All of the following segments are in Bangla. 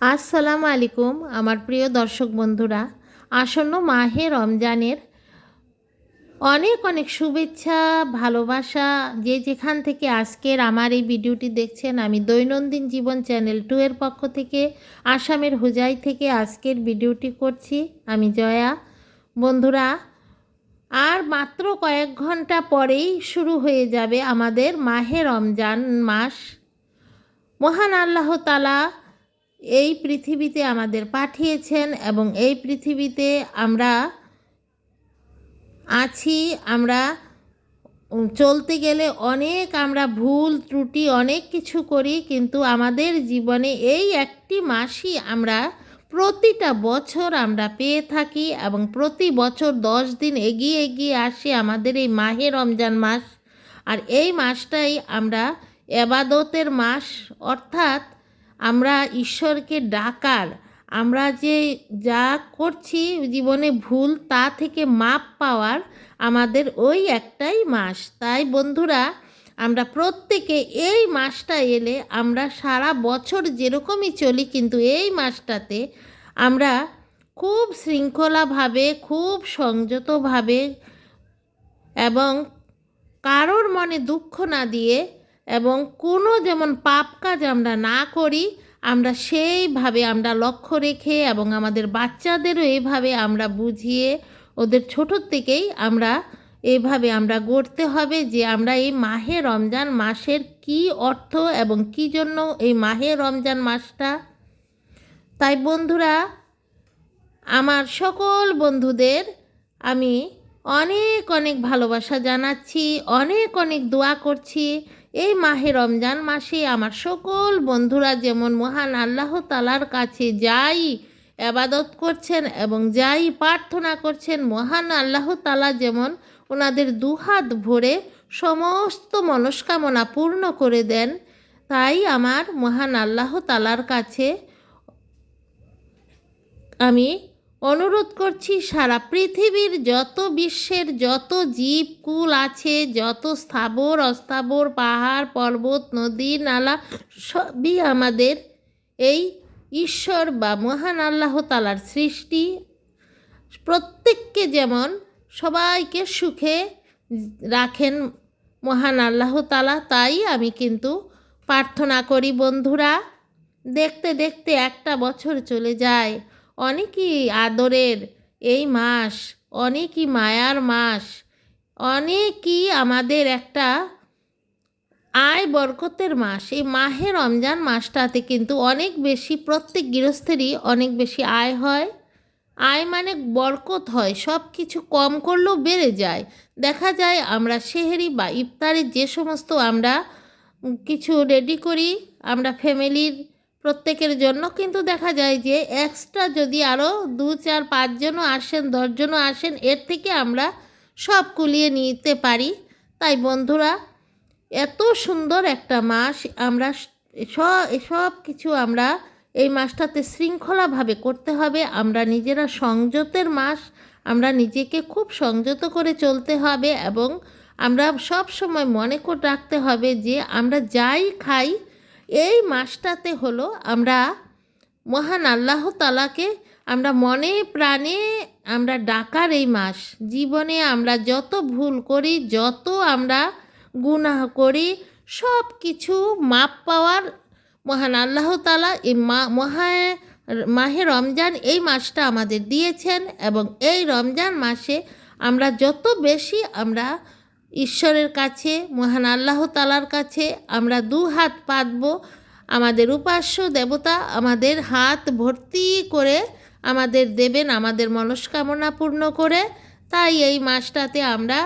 আসসালামু আলাইকুম আমার প্রিয় দর্শক বন্ধুরা। আসন্ন মাহে রমজানের অনেক অনেক শুভেচ্ছা, ভালোবাসা। যে যেখান থেকে আজকের আমার এই ভিডিওটি দেখছেন, আমি দৈনন্দিন জীবন চ্যানেল 2 এর পক্ষ থেকে আসামের হুজাই থেকে আজকের ভিডিওটি করছি। আমি জয়া। বন্ধুরা, আর মাত্র কয়েক ঘন্টা পরেই শুরু হয়ে যাবে আমাদের মাহে রমজান মাস। মহান আল্লাহ তাআলা এই পৃথিবীতে আমাদের পাঠিয়েছেন এবং এই পৃথিবীতে আমরা আছি। আমরা চলতে গেলে অনেক আমরা ভুল ত্রুটি অনেক কিছু করি, কিন্তু আমাদের জীবনে এই একটি মাসই আমরা প্রতিটা বছর আমরা পেয়ে থাকি এবং প্রতি বছর 10 দিন এগিয়ে এগিয়ে আসে আমাদের এই মাহে রমজান মাস। আর এই মাসটাই আমরা এবাদতের মাস, অর্থাৎ আমরা ঈশ্বরকে ডাকার, আমরা যে যা করছি জীবনে ভুল তা থেকে মাপ পাওয়ার আমাদের ওই একটাই মাস। তাই বন্ধুরা, আমরা প্রত্যেকে এই মাসটা এলে আমরা সারা বছর যেরকমই চলি, কিন্তু এই মাসটাতে আমরা খুব শৃঙ্খলাভাবে, খুব সংযতভাবে এবং কারোর মনে দুঃখ না দিয়ে এবং কোনো যেমন পাপ কাজ আমরা না করি, আমরা সেইভাবে আমরা লক্ষ্য রেখে এবং আমাদের বাচ্চাদেরও এইভাবে আমরা বুঝিয়ে ওদের ছোটোর থেকেই আমরা এইভাবে আমরা গড়তে হবে যে আমরা এই মাহে রমজান মাসের কি অর্থ এবং কি জন্য এই মাহে রমজান মাসটা। তাই বন্ধুরা, আমার সকল বন্ধুদের আমি অনেক অনেক ভালোবাসা জানাচ্ছি, অনেক অনেক দোয়া করছি। এই মাহে রমজান মাসে আমার সকল বন্ধুরা যেমন মহান আল্লাহ তাআলার কাছে যাই ইবাদত করছেন এবং যাই প্রার্থনা করছেন, মহান আল্লাহ তাআলা যেমন ওনাদের দুহাত ভরে সমস্ত মনস্কামনা পূর্ণ করে দেন। তাই আমার মহান আল্লাহ তাআলার কাছে আমি অনুরোধ করছি, সারা পৃথিবীর যত বিশ্বের যত জীবকুল আছে, যত স্থাবর অস্থাবর পাহাড় পর্বত নদী নালা, সবই আমাদের এই ঈশ্বর বা মহান আল্লাহ তাআলার সৃষ্টি। প্রত্যেককে যেমন সবাইকে সুখে রাখেন মহান আল্লাহ তাআলা। তাই আমি কিন্তু প্রার্থনা করি বন্ধুরা। দেখতে দেখতে একটা বছর চলে যায়। অনেকই আদরের এই মাস, অনেকই মায়ার মাস, অনেকই আমাদের একটা আয় বরকতের মাস। এই মাহে রমজান মাসটাতে কিন্তু অনেক বেশি প্রত্যেক গৃহস্থেরই অনেক বেশি আয় হয়। আয় মানে বরকত হয়, সব কিছু কম করলেও বেড়ে যায়। দেখা যায় আমরা সেহরি বা ইফতারের যে সমস্ত আমরা কিছু রেডি করি আমরা ফ্যামিলির প্রত্যেকের জন্য, কিন্তু দেখা যায় যে এক্সট্রা যদি আরও 2 4 5 জনও আসেন, 10 জনও আসেন, এর থেকে আমরা সব কুলিয়ে নিতে পারি। তাই বন্ধুরা, এত সুন্দর একটা মাস, আমরা সব কিছু আমরা এই মাসটাতে শৃঙ্খলাভাবে করতে হবে। আমরা নিজেরা সংযতের মাস, আমরা নিজেকে খুব সংযত করে চলতে হবে এবং আমরা সব সময় মনে করে রাখতে হবে যে আমরা যাই খাই এই মাসটাতে হলো আমরা মহান আল্লাহ তাআলাকে আমরা মনে প্রাণে আমরা ডাকার এই মাস। জীবনে আমরা যত ভুল করি, যত আমরা গুনাহ করি, সব কিছু মাপ পাওয়ার মহান আল্লাহ তাআলা এই মাহে রমজান এই মাসটা আমাদের দিয়েছেন। এবং এই রমজান মাসে আমরা যত বেশি আমরা ঈশ্বরের কাছে, মহান আল্লাহ তাআলার কাছে আমরা দু হাত পাতব, আমাদের উপাস্য দেবতা আমাদের হাত ভর্তি করে আমাদের দেবেন আমাদের মনস্কামনা পূর্ণ করে। তাই এই মাসটাতে আমরা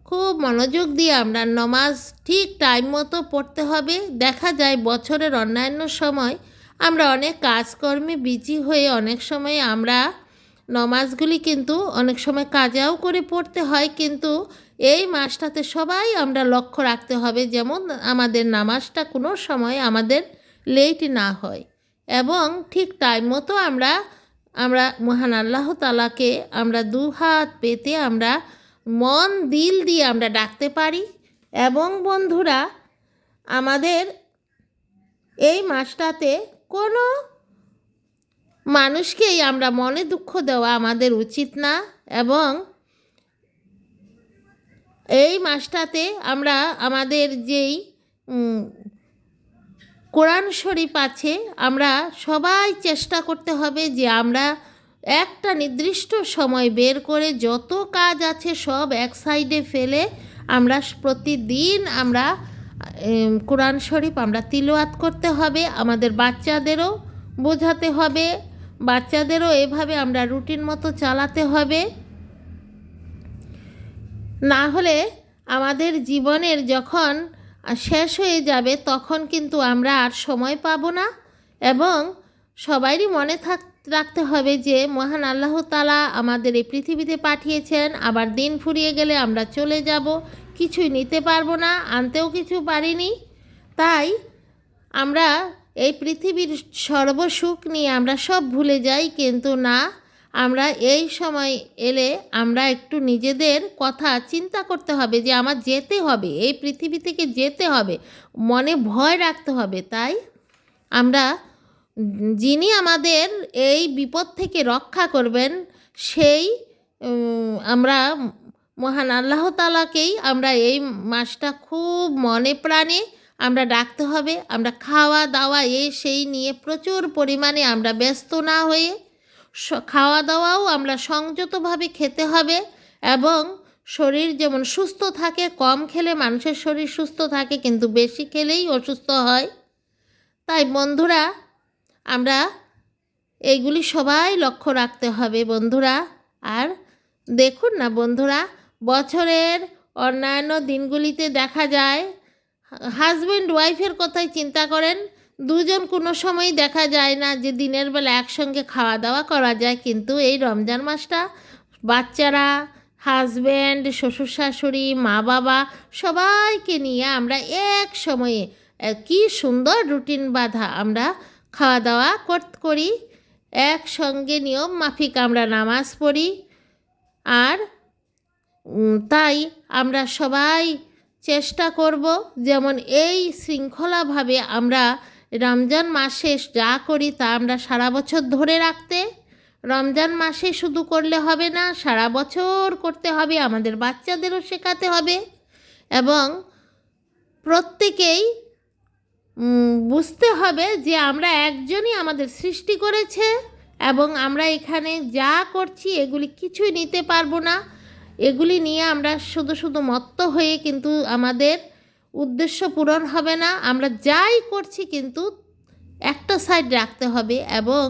খুব মনোযোগ দিয়ে আমরা নমাজ ঠিক টাইম মতো পড়তে হবে। দেখা যায় বছরের অন্যান্য সময় আমরা অনেক কাজকর্মে বিজি হয়ে অনেক সময় আমরা নমাজগুলি কিন্তু অনেক সময় কাজাও করে পড়তে হয়, কিন্তু এই মাসটাতে সবাই আমরা লক্ষ্য রাখতে হবে যেমন আমাদের নামাজটা কোনো সময় আমাদের লেট না হয় এবং ঠিক টাইম মতো আমরা মহান আল্লাহ তাআলাকে আমরা দু হাত পেতে আমরা মন দিল দিয়ে আমরা ডাকতে পারি। এবং বন্ধুরা, আমাদের এই মাসটাতে কোনো মানুষকেই আমরা মনে দুঃখ দেওয়া আমাদের উচিত না। এবং এই মাসটাতে আমরা আমাদের যেই কোরআন শরীফ আছে, আমরা সবাই চেষ্টা করতে হবে যে আমরা একটা নির্দিষ্ট সময় বের করে যত কাজ আছে সব এক সাইডে ফেলে আমরা প্রতিদিন আমরা কোরআন শরীফ আমরা তিলাওয়াত করতে হবে। আমাদের বাচ্চাদেরও বোঝাতে হবে, বাচ্চাদেরও এভাবে আমরা রুটিন মতো চালাতে হবে। না হলে আমাদের জীবনের যখন শেষ হয়ে যাবে তখন কিন্তু আমরা আর সময় পাবো না। এবং সবারই মনে রাখতে হবে যে মহান আল্লাহ তাআলা আমাদের এই পৃথিবীতে পাঠিয়েছেন, আবার দিন ফুরিয়ে গেলে আমরা চলে যাব, কিছুই নিতে পারবো না, আনতেও কিছু পারিনি। তাই আমরা এই পৃথিবীর সর্বসুখ নিয়ে আমরা সব ভুলে যাই, কিন্তু না, আমরা এই সময় এলে আমরা একটু নিজেদের কথা চিন্তা করতে হবে যে আমার যেতে হবে, এই পৃথিবী থেকে যেতে হবে, মনে ভয় রাখতে হবে। তাই আমরা যিনি আমাদের এই বিপদ থেকে রক্ষা করবেন সেই আমরা মহান আল্লাহ তাআলাকেই আমরা এই মাসটা খুব মনে প্রাণে আমরা ডাকতে হবে। আমরা খাওয়া দাওয়া সেই নিয়ে প্রচুর পরিমাণে আমরা ব্যস্ত না হয়ে খাওয়া দাওয়াও আমরা সংযতভাবে খেতে হবে। এবং শরীর যেমন সুস্থ থাকে, কম খেলে মানুষের শরীর সুস্থ থাকে, কিন্তু বেশি খেলেই অসুস্থ হয়। তাই বন্ধুরা, আমরা এইগুলি সবাই লক্ষ্য রাখতে হবে বন্ধুরা। আর দেখুন না বন্ধুরা, বছরের অন্যান্য দিনগুলিতে দেখা যায় হাজব্যান্ড ওয়াইফের কথাই চিন্তা করেন, দুজন কোনো সময় দেখা যায় না যে দিনের বেলা একসঙ্গে খাওয়া দাওয়া করা যায়, কিন্তু এই রমজান মাসটা বাচ্চারা, হাজব্যান্ড, শ্বশুর শাশুড়ি, মা বাবা সবাইকে নিয়ে আমরা এক সময়ে কি সুন্দর রুটিন বাঁধা আমরা খাওয়া দাওয়া করি, একসঙ্গে নিয়ম মাফিক আমরা নামাজ পড়ি। আর তাই আমরা সবাই চেষ্টা করব যেমন এই শৃঙ্খলাভাবে আমরা রমজান মাসে যা করি তা আমরা সারা বছর ধরে রাখতে। রমজান মাসে শুধু করলে হবে না, সারা বছর করতে হবে, আমাদের বাচ্চাদেরও শেখাতে হবে। এবং প্রত্যেকেই বুঝতে হবে যে আমরা একজনই আমাদের সৃষ্টি করেছে এবং আমরা এখানে যা করছি এগুলি কিছুই নিতে পারবো না। এগুলি নিয়ে আমরা শুধু মত্ত হয়ে কিন্তু আমাদের উদ্দেশ্য পূরণ হবে না। আমরা যাই করছি কিন্তু একটা সাইড রাখতে হবে। এবং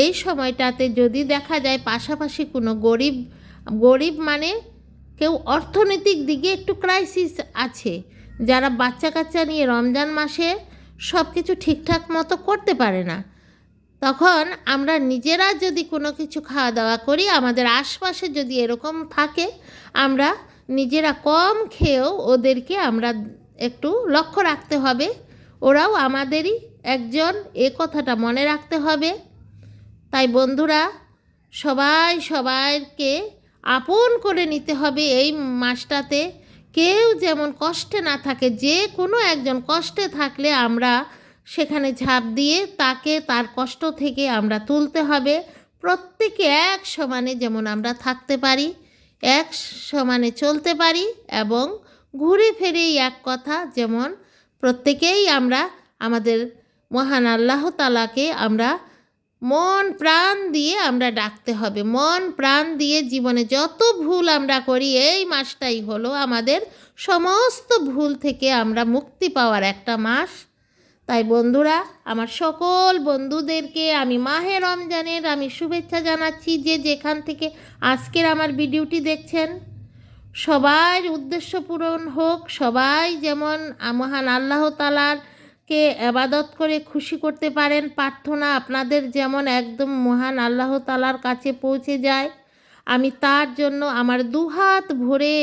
এই সময়টাতে যদি দেখা যায় পাশাপাশি কোনো গরিব মানে কেউ অর্থনৈতিক দিকে একটু ক্রাইসিস আছে, যারা বাচ্চা কাচ্চা নিয়ে রমজান মাসে সব কিছু ঠিকঠাক মতো করতে পারে না, তখন আমরা নিজেরা যদি কোনো কিছু খাওয়া দাওয়া করি, আমাদের আশপাশে যদি এরকম থাকে, আমরা নিজেরা কম খেয়েও ওদেরকে আমরা একটু লক্ষ্য রাখতে হবে, ওরাও আমাদেরই একজন, এ কথাটা মনে রাখতে হবে। তাই বন্ধুরা, সবাইকে আপন করে নিতে হবে এই মাসটাতে। কেউ যেমন কষ্টে না থাকে, যে কোনো একজন কষ্টে থাকলে আমরা সেখানে ঝাঁপ দিয়ে তাকে তার কষ্ট থেকে আমরা তুলতে হবে। প্রত্যেকে এক সমানে যেমন আমরা থাকতে পারি, এক সমানে চলতে পারি, এবং ঘুরে ফিরেই এক কথা, যেমন প্রত্যেকেই আমরা আমাদের মহান আল্লাহ তাআলাকে আমরা মন প্রাণ দিয়ে আমরা ডাকতে হবে। মন প্রাণ দিয়ে জীবনে যত ভুল আমরা করি, এই মাসটাই হলো আমাদের সমস্ত ভুল থেকে আমরা মুক্তি পাওয়ার একটা মাস। তাই বন্ধুরা, আমার সকল বন্ধুদেরকে আমি মাহে রমজানের আমি শুভেচ্ছা জানাচ্ছি। যে যেখান থেকে আজকের আমার ভিডিওটি দেখছেন, সবার উদ্দেশ্য পূরণ হোক, সবাই যেমন মহান আল্লাহ তাআলাকে ইবাদত করে খুশি করতে পারেন, প্রার্থনা আপনাদের যেমন একদম মহান আল্লাহ তাআলার কাছে পৌঁছে যায়, আমি তার জন্য আমার দুহাত ভরে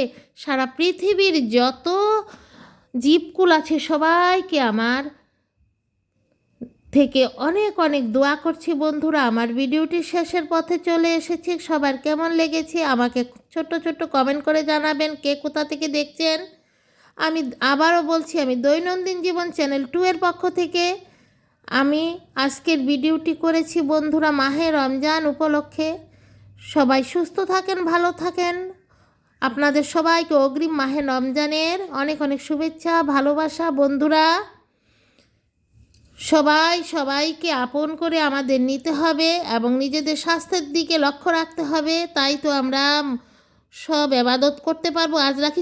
সারা পৃথিবীর যত জীবকুল আছে সবাইকে আমার থেকে অনেক অনেক দোয়া করছি। বন্ধুরা, আমার ভিডিওটি শেষের পথে চলে এসেছি। সবার কেমন লেগেছে আমাকে ছোট্ট কমেন্ট করে জানাবেন, কে কোথা থেকে দেখছেন। আমি আবারও বলছি, আমি দৈনন্দিন জীবন চ্যানেল 2 এর পক্ষ থেকে আমি আজকের ভিডিওটি করেছি বন্ধুরা মাহে রমজান উপলক্ষে। সবাই সুস্থ থাকেন, ভালো থাকেন। আপনাদের সবাইকে অগ্রিম মাহে রমজানের অনেক অনেক শুভেচ্ছা, ভালোবাসা। বন্ধুরা, সবাইকে আপন করে আমাদের নিতে হবে এবং নিজেদের স্বাস্থ্যের দিকে লক্ষ্য রাখতে হবে। তাই তো আমরা সব ইবাদত করতে পারবো। আজ রাখি।